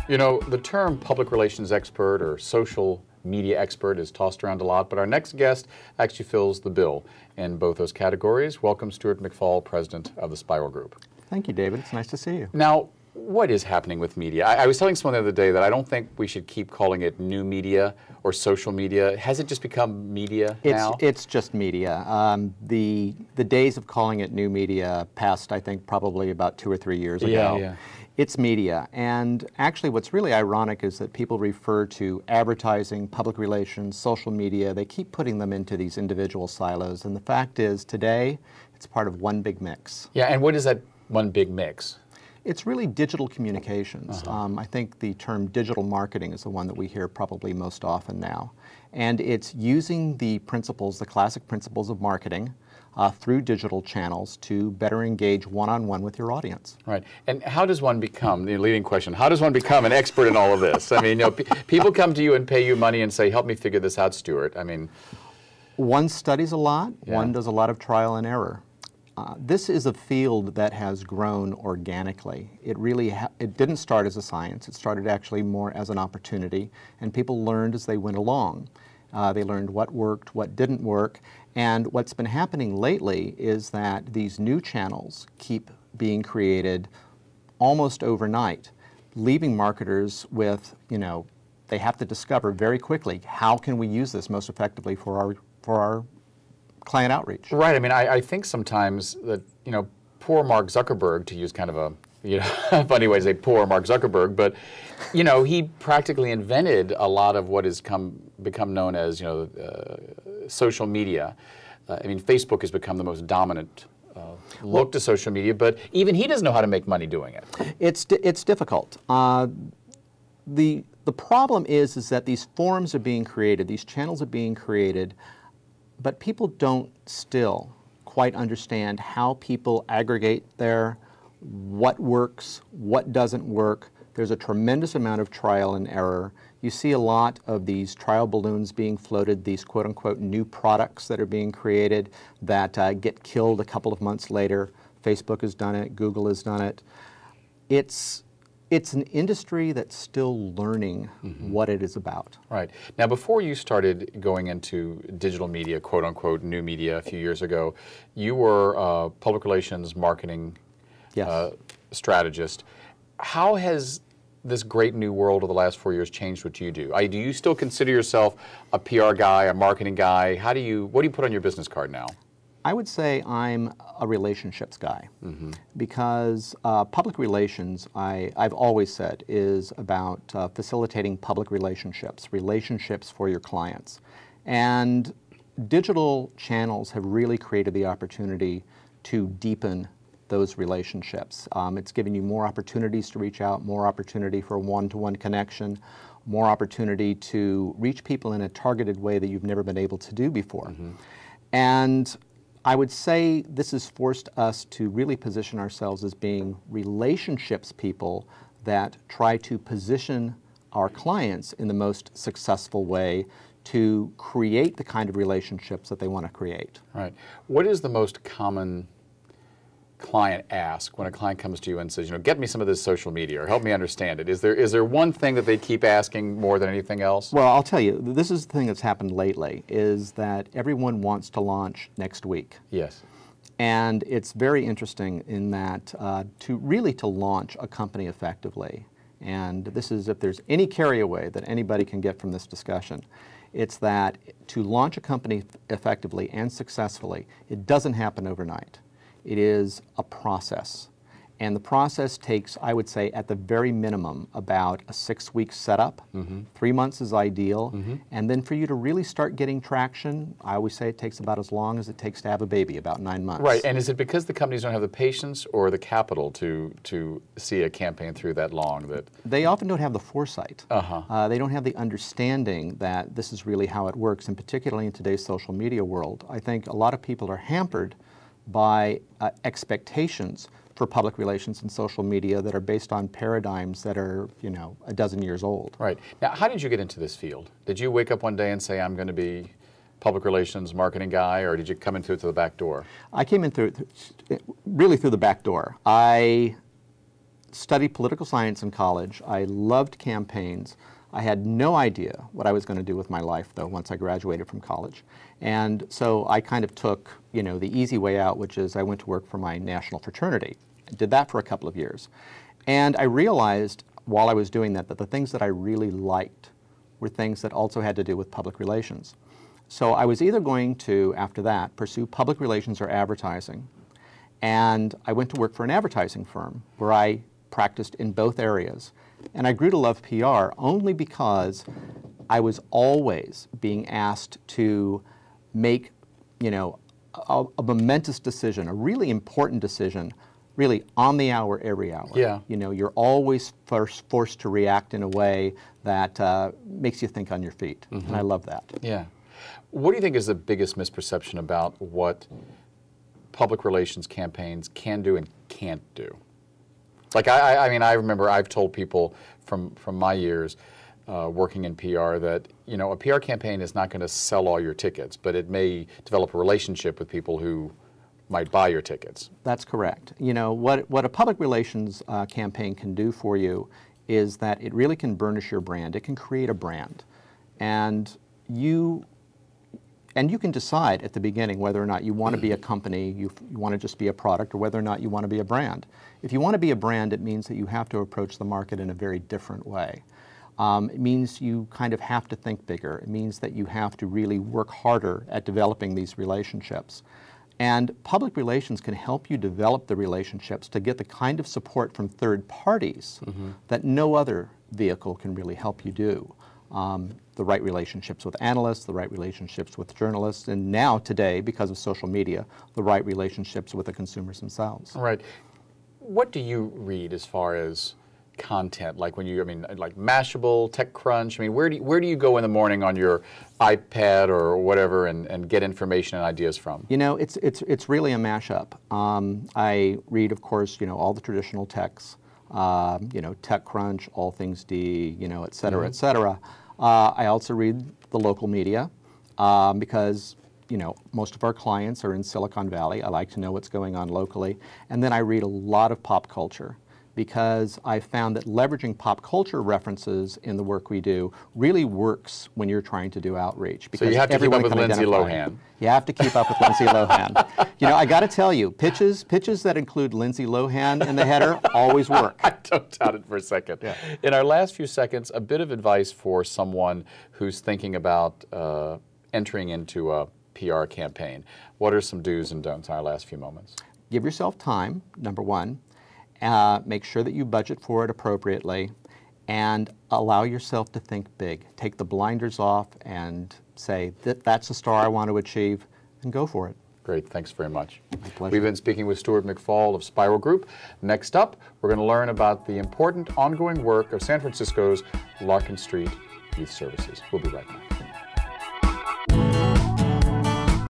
You know, the term public relations expert or social media expert is tossed around a lot, but our next guest actually fills the bill in both those categories. Welcome, Stuart McFaul, president of the Spiralgroup. Thank you, David. It's nice to see you. Now, what is happening with media? I was telling someone the other day that I don't think we should keep calling it new media or social media. Has it just become media now? It's just media. The days of calling it new media passed, I think, probably about 2 or 3 years ago. Yeah. It's media, and actually what's really ironic is that people refer to advertising, public relations, social media, they keep putting them into these individual silos, and the fact is today it's part of one big mix. Yeah, and what is that one big mix? It's really digital communications. I think the term digital marketing is the one that we hear probably most often now, and it's using the principles, the classic principles of marketing, through digital channels to better engage one-on-one with your audience. Right. And how does one become, the leading question, how does one become an expert in all of this? I mean, you know, people come to you and pay you money and say, help me figure this out, Stuart. I mean... One studies a lot. Yeah. One does a lot of trial and error. This is a field that has grown organically. It really it didn't start as a science. It started actually more as an opportunity, and people learned as they went along. They learned what worked, what didn't work, and what's been happening lately is that these new channels keep being created almost overnight, leaving marketers with, you know, they have to discover very quickly, how can we use this most effectively for our client outreach? Right. I mean, I think sometimes that, you know, poor Mark Zuckerberg, to use kind of a, you know, funny way to say poor Mark Zuckerberg, but, you know, he practically invented a lot of what has become known as, you know, social media. I mean, Facebook has become the most dominant look to social media, but even he doesn't know how to make money doing it. It's difficult. The problem is that these forums are being created, these channels are being created, but people don't still quite understand how people aggregate what works, what doesn't work. There's a tremendous amount of trial and error. You see a lot of these trial balloons being floated, these quote-unquote new products that are being created that get killed a couple of months later. Facebook has done it, Google has done it. It's an industry that's still learning what it is about. Right. Now, before you started going into digital media, quote-unquote new media a few years ago, you were a public relations marketing strategist. How has this great new world of the last 4 years changed what you do? Do you still consider yourself a PR guy, a marketing guy? What do you put on your business card now? I would say I'm a relationships guy because public relations, I've always said, is about facilitating public relationships for your clients. And digital channels have really created the opportunity to deepen those relationships. It's giving you more opportunities to reach out, more opportunity for one-to-one connection, more opportunity to reach people in a targeted way that you've never been able to do before. And I would say this has forced us to really position ourselves as being relationships people that try to position our clients in the most successful way to create the kind of relationships that they want to create. Right. What is the most common client ask when a client comes to you and says, you know, get me some of this social media or help me understand it? Is there one thing that they keep asking more than anything else? Well, I'll tell you, this is the thing that's happened lately, is that everyone wants to launch next week. Yes. And it's very interesting in that to launch a company effectively, and this is if there's any carryaway that anybody can get from this discussion, it's that to launch a company effectively and successfully, it doesn't happen overnight. It is a process. And the process takes, I would say, at the very minimum, about a 6-week setup. 3 months is ideal. And then for you to really start getting traction, I always say it takes about as long as it takes to have a baby, about 9 months. Right. And is it because the companies don't have the patience or the capital to see a campaign through that long? That they often don't have the foresight. They don't have the understanding that this is really how it works, and particularly in today's social media world. I think a lot of people are hampered by expectations for public relations and social media that are based on paradigms that are, you know, a dozen years old. Right. Now, how did you get into this field? Did you wake up one day and say, I'm going to be public relations marketing guy, or did you come into it through the back door? I came in really through the back door. I studied political science in college. I loved campaigns. I had no idea what I was going to do with my life, though, once I graduated from college. And so I kind of took, you know, the easy way out, which is I went to work for my national fraternity. I did that for a couple of years. And I realized while I was doing that, that the things that I really liked were things that also had to do with public relations. So I was either going to, after that, pursue public relations or advertising. And I went to work for an advertising firm where I practiced in both areas. And I grew to love PR only because I was always being asked to make, you know, a momentous decision, a really important decision, really on the hour, every hour. Yeah. You know, you're always forced to react in a way that makes you think on your feet. Mm-hmm. And I love that. Yeah. What do you think is the biggest misperception about what public relations campaigns can do and can't do? Like, I mean, I remember I've told people from my years working in PR that, you know, a PR campaign is not going to sell all your tickets, but it may develop a relationship with people who might buy your tickets. That's correct. You know, what a public relations campaign can do for you is that it really can burnish your brand. It can create a brand. And you can decide at the beginning whether or not you want to be a company, you want to just be a product, or whether or not you want to be a brand. If you want to be a brand, it means that you have to approach the market in a very different way. It means you kind of have to think bigger. It means that you have to really work harder at developing these relationships. And public relations can help you develop the relationships to get the kind of support from third parties that no other vehicle can really help you do. The right relationships with analysts, the right relationships with journalists, and now today, because of social media, the right relationships with the consumers themselves. Right. What do you read as far as content? Like when you, I mean, like Mashable, TechCrunch. I mean, where do you go in the morning on your iPad or whatever and get information and ideas from? You know, it's really a mashup. I read, of course, you know, all the traditional techs. You know, TechCrunch, All Things D, you know, et cetera, et cetera. I also read the local media because, you know, most of our clients are in Silicon Valley. I like to know what's going on locally. And then I read a lot of pop culture because I found that leveraging pop culture references in the work we do really works when you're trying to do outreach. So you have to keep up with Lindsay Lohan. You have to keep up with Lindsay Lohan. You know, I got to tell you, pitches that include Lindsay Lohan in the header always work. I don't doubt it for a second. Yeah. In our last few seconds, a bit of advice for someone who's thinking about entering into a PR campaign. What are some do's and don'ts in our last few moments? Give yourself time, number one. Make sure that you budget for it appropriately, and allow yourself to think big. Take the blinders off and say, that's the star I want to achieve, and go for it. Great, thanks very much. My pleasure. We've been speaking with Stuart McFaul of Spiralgroup. Next up, we're going to learn about the important ongoing work of San Francisco's Larkin Street Youth Services. We'll be right back.